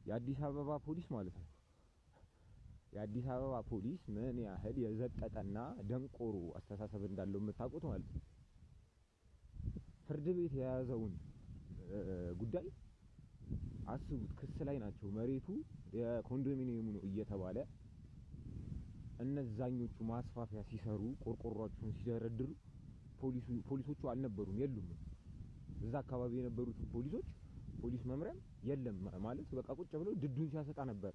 የአዲስ አበባ ፖሊስ ማለት ነው። የአዲስ አበባ ፖሊስ ምን ያህል የዘቀጠና ደንቆሮ አስተሳሰብ እንዳለው የምታውቁት ማለት ነው። ፍርድ ቤት የያዘውን ጉዳይ አስቡት። ክስ ላይ ናቸው። መሬቱ የኮንዶሚኒየሙ ነው እየተባለ እነዛኞቹ ማስፋፊያ ሲሰሩ ቆርቆሯቸውን ሲደረድሩ ፖሊሶቹ አልነበሩም፣ የሉም። እዛ አካባቢ የነበሩት ፖሊስ መምሪያም የለም ማለት በቃ ቁጭ ብሎ ድዱን ሲያሰጣ ነበር።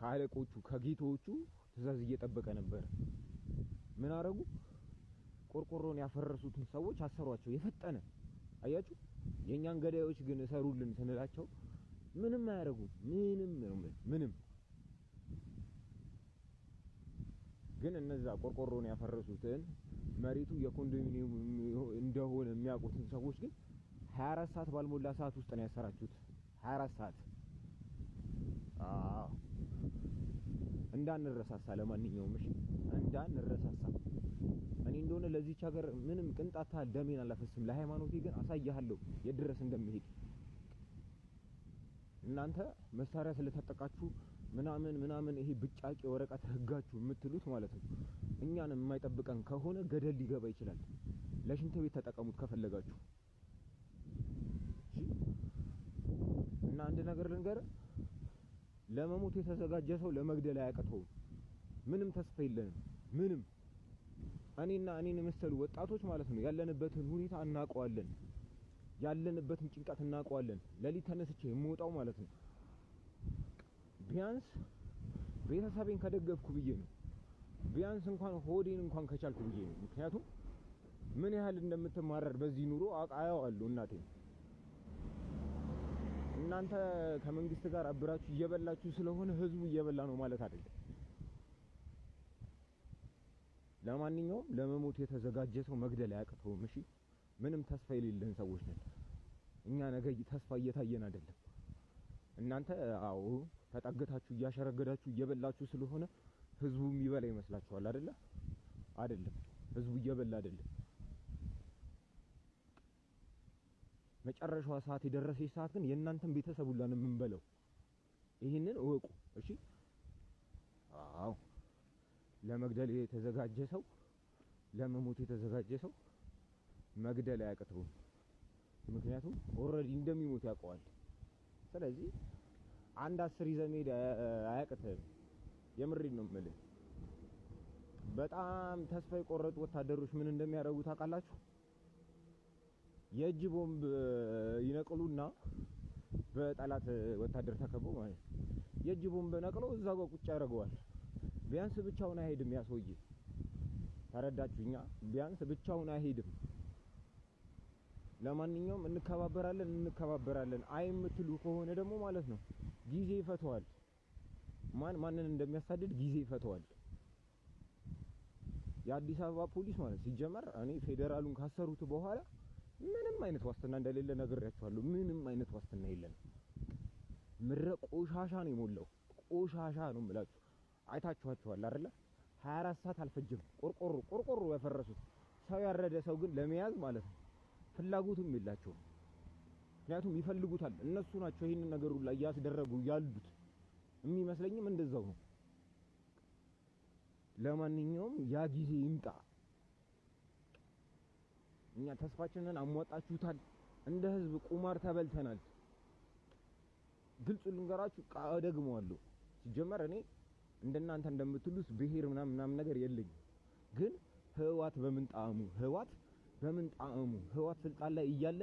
ከአለቆቹ ከጌቶቹ ትዕዛዝ እየጠበቀ ነበር። ምን አረጉ? ቆርቆሮን ያፈረሱትን ሰዎች አሰሯቸው። የፈጠነ አያችሁ። የኛን ገዳዮች ግን ሰሩልን ስንላቸው ምንም አያረጉም። ምንም ግን እነዛ ቆርቆሮን ያፈረሱትን መሬቱ የኮንዶሚኒየም እንደሆነ የሚያውቁትን ሰዎች ግን 24 ሰዓት ባልሞላ ሰዓት ውስጥ ነው ያሰራችሁት። 24 ሰዓት እንዳንረሳሳ። ለማንኛውም እሺ እንዳንረሳሳ። እኔ እንደሆነ ለዚህች ሀገር ምንም ቅንጣት ደሜን አላፈስም። ለሃይማኖቴ ግን አሳያለሁ የድረስ እንደምሄድ። እናንተ መሳሪያ ስለታጠቃችሁ ምናምን ይሄ ብጫቂ ወረቀት ህጋችሁ የምትሉት ማለት ነው እኛን የማይጠብቀን ከሆነ ገደል ሊገባ ይችላል። ለሽንት ቤት ተጠቀሙት ከፈለጋችሁ። እና አንድ ነገር ልንገር፣ ለመሞት የተዘጋጀ ሰው ለመግደል አያቅተውም። ምንም ተስፋ የለንም። ምንም እኔን የመሰሉ ወጣቶች ማለት ነው ያለንበትን ሁኔታ እናውቀዋለን። ያለንበትን ጭንቀት እናውቀዋለን። ለሊት ተነስቼ የምወጣው ማለት ነው ቢያንስ ቤተሰቤን ከደገፍኩ ብዬ ነው። ቢያንስ እንኳን ሆዴን እንኳን ከቻልኩ ብዬ ነው። ምክንያቱም ምን ያህል እንደምትማረር በዚህ ኑሮ አውቃለሁ። እናቴ እናንተ ከመንግስት ጋር አብራችሁ እየበላችሁ ስለሆነ ህዝቡ እየበላ ነው ማለት አይደለም። ለማንኛውም ለመሞት የተዘጋጀ ሰው መግደል አያቅተውም። እሺ ምንም ተስፋ የሌለን ሰዎች ነን እኛ። ነገ ተስፋ እየታየን አይደለም። እናንተ አዎ ተጣገታችሁ እያሸረገዳችሁ እየበላችሁ ስለሆነ ህዝቡ የሚበላ ይመስላችኋል አይደለም። ህዝቡ እየበላ አይደለም። መጨረሻዋ ሰዓት የደረሰች ሰዓት ግን የእናንተን ቤተሰብ ሁላ ነው የምንበለው። ይሄንን እወቁ እሺ። አዎ ለመግደል የተዘጋጀ ሰው ለመሞት የተዘጋጀ ሰው መግደል አያቅተውም። ምክንያቱም ኦልሬዲ እንደሚሞት ያውቀዋል። ስለዚህ አንድ 10 ይዘህ መሄድ አያቅተህም። የምሬን ነው የምልህ። በጣም ተስፋ የቆረጡ ወታደሮች ምን እንደሚያደርጉ ታውቃላችሁ? የእጅ ቦምብ ይነቅሉና በጠላት ወታደር ተከበው ማለት የእጅ ቦምብ ነቅለው እዛው ጋር ቁጭ ያደርገዋል። ቢያንስ ብቻውን አይሄድም ያ ሰውዬ። ተረዳችሁኛ? ቢያንስ ብቻውን አይሄድም። ለማንኛውም እንከባበራለን። አይ የምትሉ ከሆነ ደግሞ ማለት ነው ጊዜ ይፈተዋል። ማንን እንደሚያሳድድ ጊዜ ይፈተዋል። የአዲስ አበባ ፖሊስ ማለት ሲጀመር እኔ ፌዴራሉን ካሰሩት በኋላ ምንም አይነት ዋስትና እንደሌለ ነግሬያችኋለሁ። ምንም አይነት ዋስትና የለም። ምረ ቆሻሻ ነው የሞላው። ቆሻሻ ነው የምላችሁ። አይታችኋቸዋል አይደለ? 24 ሰዓት አልፈጀም። ቆርቆሮ ያፈረሱት ሰው ያረደ ሰው ግን ለመያዝ ማለት ነው ፍላጎቱም የላቸውም። ምክንያቱም ይፈልጉታል። እነሱ ናቸው ይሄንን ነገር ሁሉ እያስደረጉ ያሉት። የሚመስለኝም እንደዛው ነው። ለማንኛውም ያ ጊዜ ይምጣ። እኛ ተስፋችንን አሟጣችሁታል። እንደ ህዝብ ቁማር ተበልተናል። ግልጹ ልንገራችሁ፣ ደግመዋለሁ። ሲጀመር እኔ እንደናንተ እንደምትሉት ብሄር ምናምን ነገር የለኝም። ግን ህዋት ስልጣን ላይ እያለ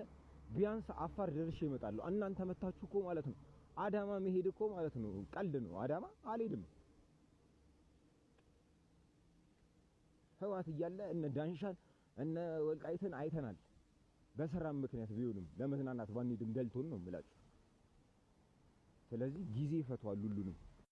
ቢያንስ አፋር ደርሼ እመጣለሁ። እናንተ መታችሁ እኮ ማለት ነው አዳማ መሄድ እኮ ማለት ነው ቀልድ ነው። አዳማ አልሄድም። ህዋት እያለ እነ ዳንሻን እነ ወልቃይትን አይተናል። በሰራም ምክንያት ቢሆንም ለመዝናናት ባንሄድም ደልቶን ነው የምላችሁ። ስለዚህ ጊዜ ይፈቷል ሁሉንም።